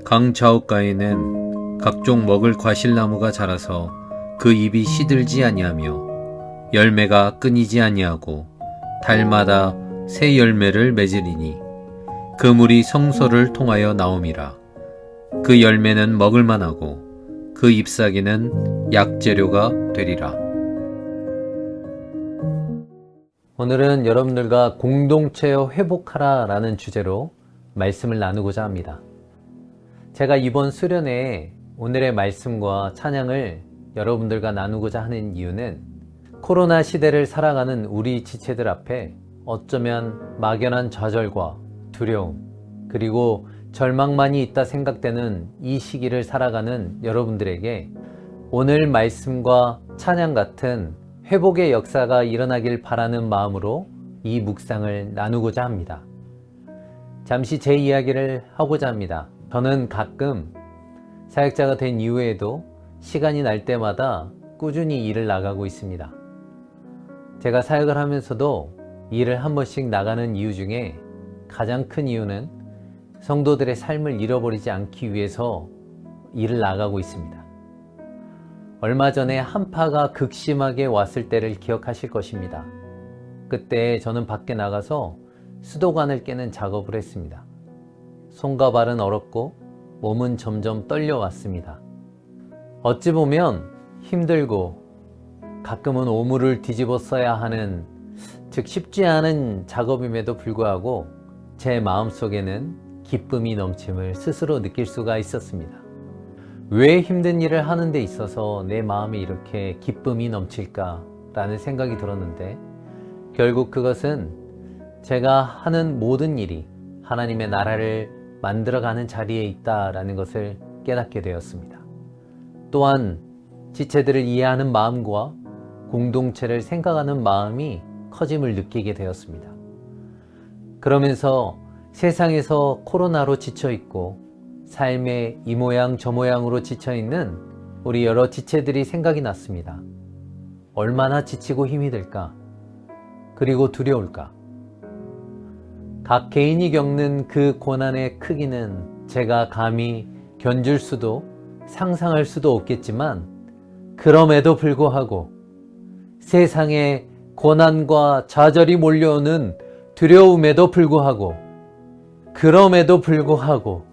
강 좌우가에는 각종 먹을 과실나무가 자라서 그 잎이 시들지 아니하며 열매가 끊이지 아니하고 달마다 새 열매를 맺으리니 그 물이 성소를 통하여 나옴이라. 그 열매는 먹을만하고 그 잎사귀는 약재료가 되리라. 오늘은 여러분들과 공동체여 회복하라 라는 주제로 말씀을 나누고자 합니다. 제가 이번 수련회에 오늘의 말씀과 찬양을 여러분들과 나누고자 하는 이유는 코로나 시대를 살아가는 우리 지체들 앞에 어쩌면 막연한 좌절과 두려움 그리고 절망만이 있다 생각되는 이 시기를 살아가는 여러분들에게 오늘 말씀과 찬양 같은 회복의 역사가 일어나길 바라는 마음으로 이 묵상을 나누고자 합니다. 잠시 제 이야기를 하고자 합니다. 저는 가끔 사역자가 된 이후에도 시간이 날 때마다 꾸준히 일을 나가고 있습니다. 제가 사역을 하면서도 일을 한 번씩 나가는 이유 중에 가장 큰 이유는 성도들의 삶을 잃어버리지 않기 위해서 일을 나가고 있습니다. 얼마 전에 한파가 극심하게 왔을 때를 기억하실 것입니다. 그때 저는 밖에 나가서 수도관을 깨는 작업을 했습니다. 손과 발은 얼었고 몸은 점점 떨려왔습니다. 어찌 보면 힘들고 가끔은 오물을 뒤집어 써야 하는, 즉 쉽지 않은 작업임에도 불구하고 제 마음속에는 기쁨이 넘침을 스스로 느낄 수가 있었습니다. 왜 힘든 일을 하는 데 있어서 내 마음에 이렇게 기쁨이 넘칠까 라는 생각이 들었는데, 결국 그것은 제가 하는 모든 일이 하나님의 나라를 만들어가는 자리에 있다라는 것을 깨닫게 되었습니다. 또한 지체들을 이해하는 마음과 공동체를 생각하는 마음이 커짐을 느끼게 되었습니다. 그러면서 세상에서 코로나로 지쳐있고 삶의 이 모양 저 모양으로 지쳐있는 우리 여러 지체들이 생각이 났습니다. 얼마나 지치고 힘이 들까? 그리고 두려울까? 각 개인이 겪는 그 고난의 크기는 제가 감히 견줄 수도 상상할 수도 없겠지만, 그럼에도 불구하고 세상에 고난과 좌절이 몰려오는 두려움에도 불구하고, 그럼에도 불구하고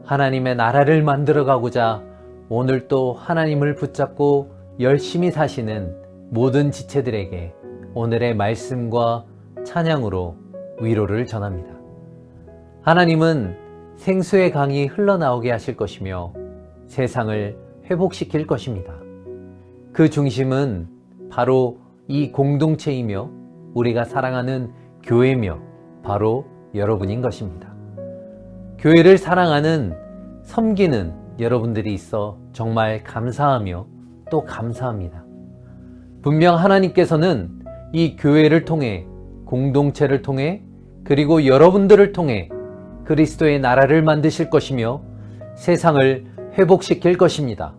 하나님의 나라를 만들어가고자 오늘 또 하나님을 붙잡고 열심히 사시는 모든 지체들에게 오늘의 말씀과 찬양으로 위로를 전합니다. 하나님은 생수의 강이 흘러나오게 하실 것이며 세상을 회복시킬 것입니다. 그 중심은 바로 이 공동체이며 우리가 사랑하는 교회며 바로 여러분인 것입니다. 교회를 사랑하는, 섬기는 여러분들이 있어 정말 감사하며 또 감사합니다. 분명 하나님께서는 이 교회를 통해, 공동체를 통해, 그리고 여러분들을 통해 그리스도의 나라를 만드실 것이며 세상을 회복시킬 것입니다.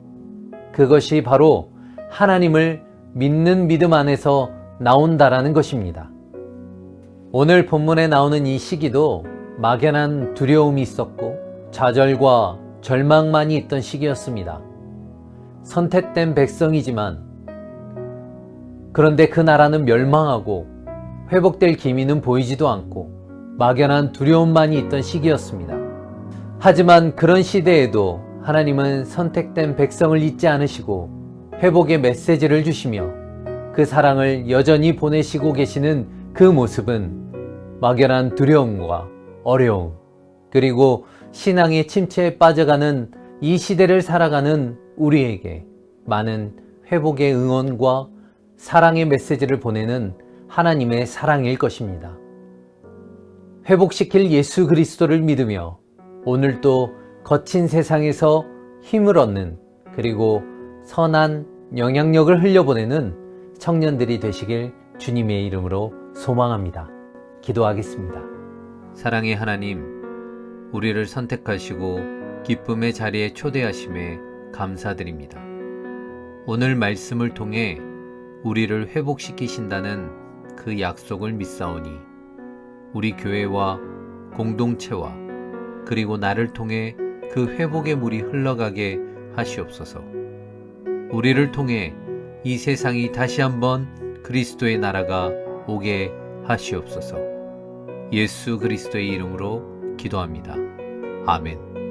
그것이 바로 하나님을 믿는 믿음 안에서 나온다라는 것입니다. 오늘 본문에 나오는 이 시기도 막연한 두려움이 있었고 좌절과 절망만이 있던 시기였습니다. 선택된 백성이지만 그런데 그 나라는 멸망하고 회복될 기미는 보이지도 않고 막연한 두려움만이 있던 시기였습니다. 하지만 그런 시대에도 하나님은 선택된 백성을 잊지 않으시고 회복의 메시지를 주시며 그 사랑을 여전히 보내시고 계시는 그 모습은 막연한 두려움과 어려움, 그리고 신앙의 침체에 빠져가는 이 시대를 살아가는 우리에게 많은 회복의 응원과 사랑의 메시지를 보내는 하나님의 사랑일 것입니다. 회복시킬 예수 그리스도를 믿으며 오늘도 거친 세상에서 힘을 얻는, 그리고 선한 영향력을 흘려보내는 청년들이 되시길 주님의 이름으로 소망합니다. 기도하겠습니다. 사랑의 하나님, 우리를 선택하시고 기쁨의 자리에 초대하심에 감사드립니다. 오늘 말씀을 통해 우리를 회복시키신다는 그 약속을 믿사오니 우리 교회와 공동체와 그리고 나를 통해 그 회복의 물이 흘러가게 하시옵소서. 우리를 통해 이 세상이 다시 한번 그리스도의 나라가 오게 하시옵소서. 예수 그리스도의 이름으로 기도합니다. 아멘.